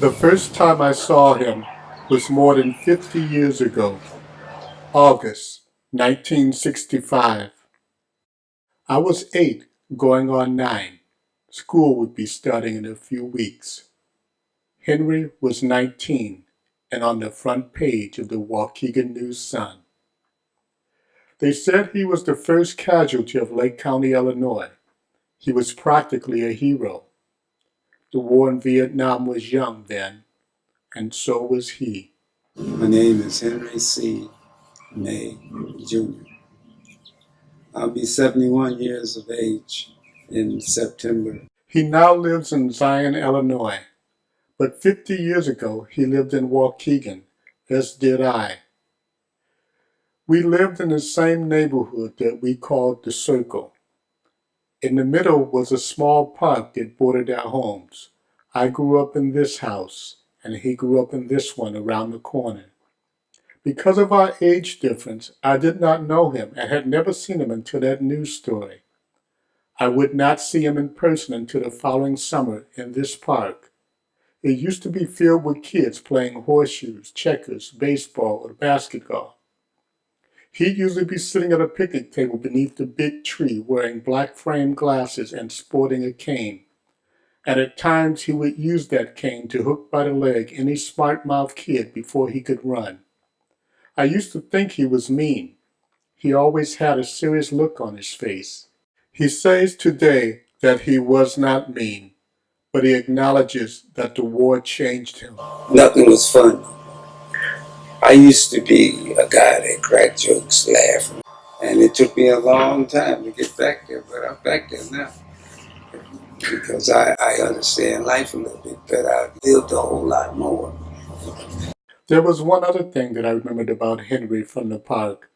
The first time I saw him was more than 50 years ago, August 1965. I was 8, going on 9. School would be starting in a few weeks. Henry was 19 and on the front page of the Waukegan News-Sun. They said he was the first casualty of Lake County, Illinois. He was practically a hero. The war in Vietnam was young then, and so was he. My name is Henry C. May Jr. I'll be 71 years of age in September. He now lives in Zion, Illinois, but 50 years ago he lived in Waukegan, as did I. We lived in the same neighborhood that we called the Circle. In the middle was a small park that bordered our homes. I grew up in this house, and he grew up in this one around the corner. Because of our age difference, I did not know him and had never seen him until that news story. I would not see him in person until the following summer in this park. It used to be filled with kids playing horseshoes, checkers, baseball, or basketball. He'd usually be sitting at a picnic table beneath the big tree wearing black frame glasses and sporting a cane. And at times he would use that cane to hook by the leg any smart-mouthed kid before he could run. I used to think he was mean. He always had a serious look on his face. He says today that he was not mean, but he acknowledges that the war changed him. Nothing was fun. I used to be a guy that cracked jokes, laughed, and it took me a long time to get back there, but I'm back there now. Because I understand life a little bit better. I've lived a whole lot more. There was one other thing that I remembered about Henry from the park.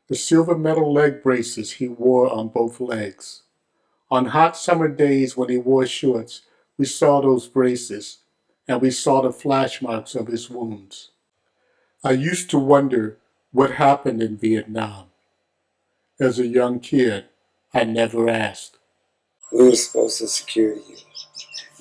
The silver metal leg braces he wore on both legs. On hot summer days when he wore shorts, we saw those braces, and we saw the flash marks of his wounds. I used to wonder what happened in Vietnam. As a young kid, I never asked. We were supposed to secure you.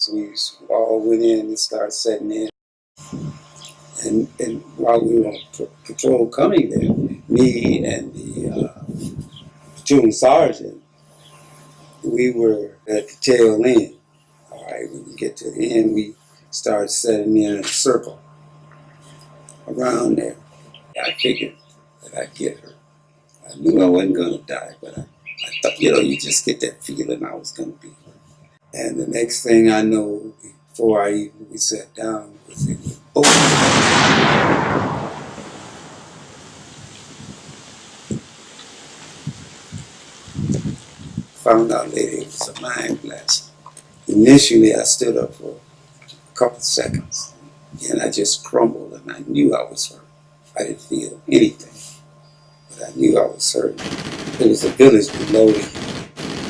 So we all went in and started setting in. And while we were on patrol coming there, me and the platoon sergeant, we were at the tail end. All right, when we get to the end, we started setting in a circle around there. I figured that I'd get her. I knew I wasn't going to die, but I thought, you just get that feeling I was going to be. And the next thing I know, before we sat down, was it was boom. Found out later it was a mind blast. Initially, I stood up for a couple seconds, and I just crumbled, and I knew I was hurt. I didn't feel anything, but I knew I was hurt. There was a village below me,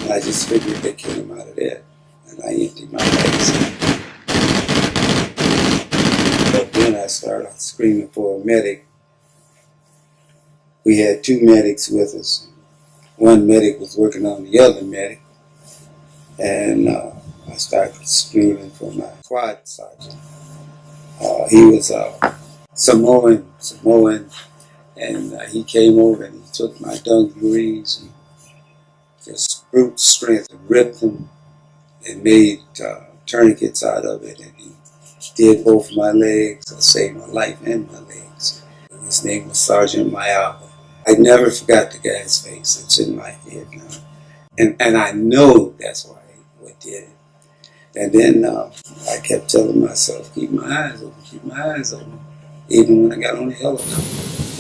and I just figured they came out of there, and I emptied my legs. But then I started screaming for a medic. We had 2 medics with us. One medic was working on the other medic, and I started screaming for my squad sergeant. He was Samoan, and he came over and he took my dungarees and just brute strength and ripped them and made tourniquets out of it, and he did both my legs. I saved my life and my legs. His name was Sergeant Mayaba. I never forgot the guy's face. It's in my head now. And I know that's why what did it. And then I kept telling myself, keep my eyes open, keep my eyes open. Even when I got on the helicopter,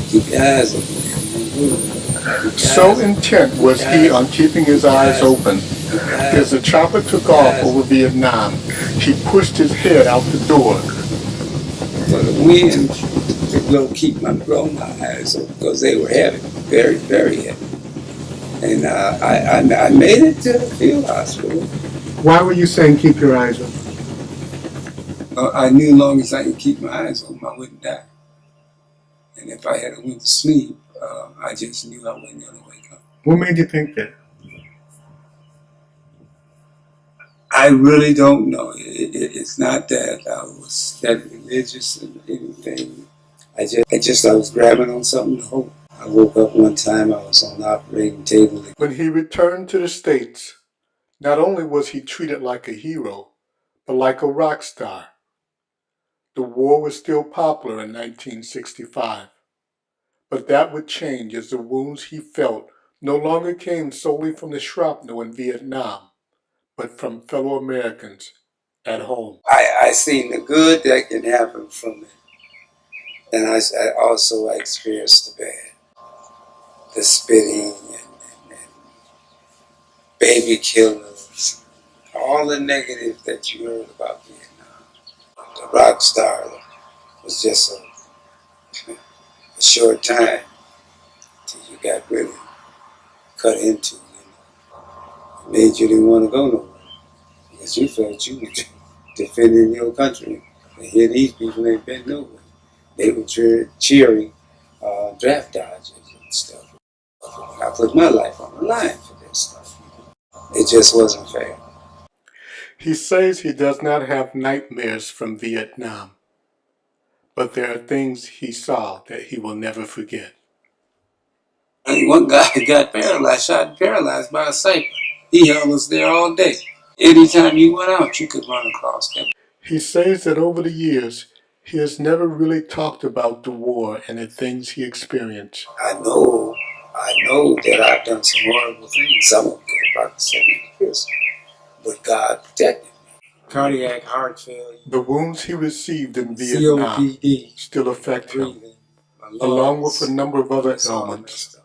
keep your eyes open. So intent was he on keeping his eyes open. As the chopper took off over Vietnam, he pushed his head out the door. For the wind to blow, keep my eyes open because they were heavy, very, very heavy. And I made it to the field hospital. Why were you saying keep your eyes open? I knew as long as I could keep my eyes open, I wouldn't die. And if I had went to sleep, I just knew I wasn't going to wake up. What made you think that? I I really don't know. It's not that I was that religious or anything. I was grabbing on something to hope. I woke up one time, I was on the operating table. When he returned to the States, not only was he treated like a hero, but like a rock star. The war was still popular in 1965, but that would change as the wounds he felt no longer came solely from the shrapnel in Vietnam, but from fellow Americans at home. I seen the good that can happen from it, and I experienced the bad, the spitting and baby killers, all the negative that you heard about Vietnam. The rock star was just a short time till you got really cut into. It made you didn't want to go nowhere because you felt you were defending your country. And here these people ain't been nowhere. They were cheering draft dodgers and stuff. I put my life on the line for this stuff. It just wasn't fair. He says he does not have nightmares from Vietnam, but there are things he saw that he will never forget. And one guy got paralyzed, shot and paralyzed by a sniper. He held us there all day. Anytime you went out, you could run across them. He says that over the years, he has never really talked about the war and the things he experienced. I know that I've done some horrible things. Some of them could have brought me to prison, but God protected me. Cardiac heart failure. The wounds he received in Vietnam COPD, still affect him, along with a number of other ailments.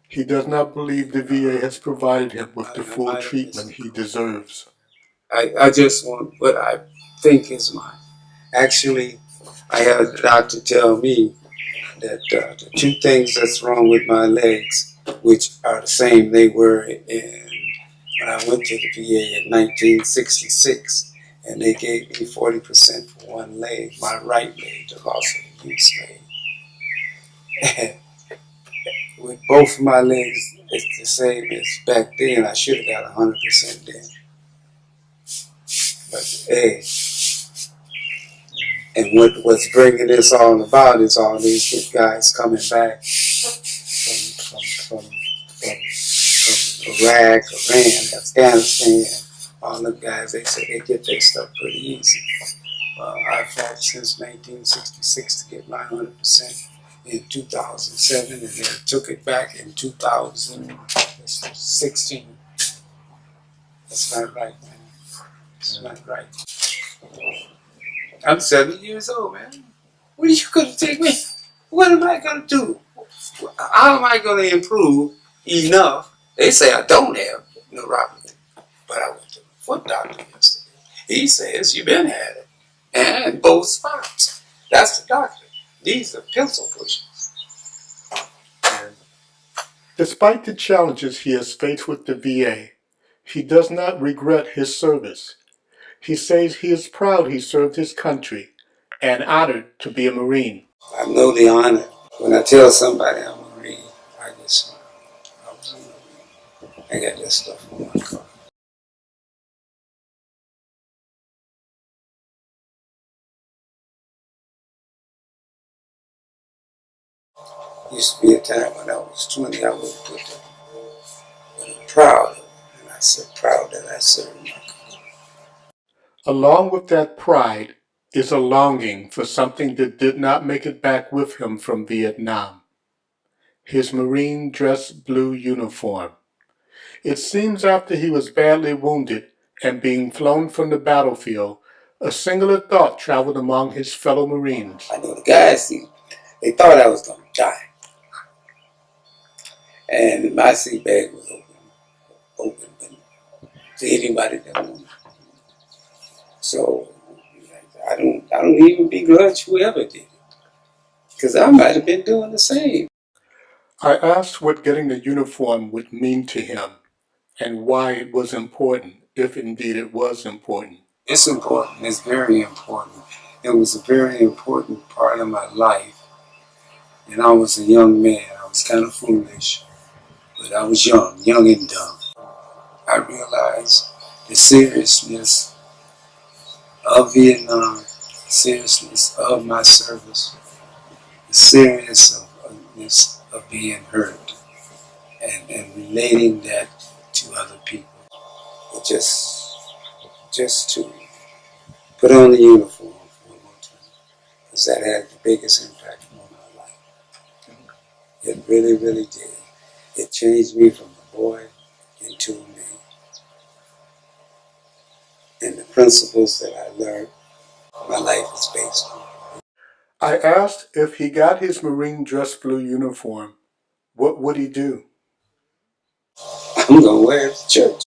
He does not believe the VA has provided him with the full treatment he deserves. I just want what I think is mine. Actually, I had a doctor tell me that the two things that's wrong with my legs, which are the same they were when I went to the VA in 1966, and they gave me 40% for one leg, my right leg, the loss of the use leg. With both of my legs, it's the same as back then. I should have got 100% then. But hey, and what's bringing this all about is all these good guys coming back from Iraq, Iran, Afghanistan. All the guys, they say they get their stuff pretty easy. I fought since 1966 to get my 100% in 2007, and then took it back in 2016. That's not right, man. It's not right. I'm 70 years old, man. What are you going to take me? What am I going to do? How am I going to improve enough? They say I don't have neuropathy, but I went to the foot doctor yesterday. He says you've been had it, and both spots. That's the doctor. These are pencil pushers. Despite the challenges he has faced with the VA, he does not regret his service. He says he is proud he served his country and honored to be a Marine. I know the honor. When I tell somebody I'm a Marine, I get smile. I was a Marine. I got that stuff on my car. Used to be a time when I was 20, I would put that. But I'm proud of it. And I said, proud that I served my country. Along with that pride is a longing for something that did not make it back with him from Vietnam. His Marine dress blue uniform. It seems after he was badly wounded and being flown from the battlefield, a singular thought traveled among his fellow Marines. I know the guys, they thought I was going to die. And my seat bag was open to anybody that wanted. So I don't even begrudge whoever did it, because I might have been doing the same. I asked what getting the uniform would mean to him and why it was important, if indeed it was important. It's important. It's very important. It was a very important part of my life. And I was a young man. I was kind of foolish, but I was young and dumb. I realized the seriousness of Vietnam, the seriousness of my service, the seriousness of being hurt, and relating that to other people. But just to put on the uniform one more time, because that had the biggest impact on my life. It really, really did. It changed me from a boy into a man. And the principles that I learned, my life is based on. I asked if he got his Marine dress blue uniform, what would he do? I'm going to wear it to church.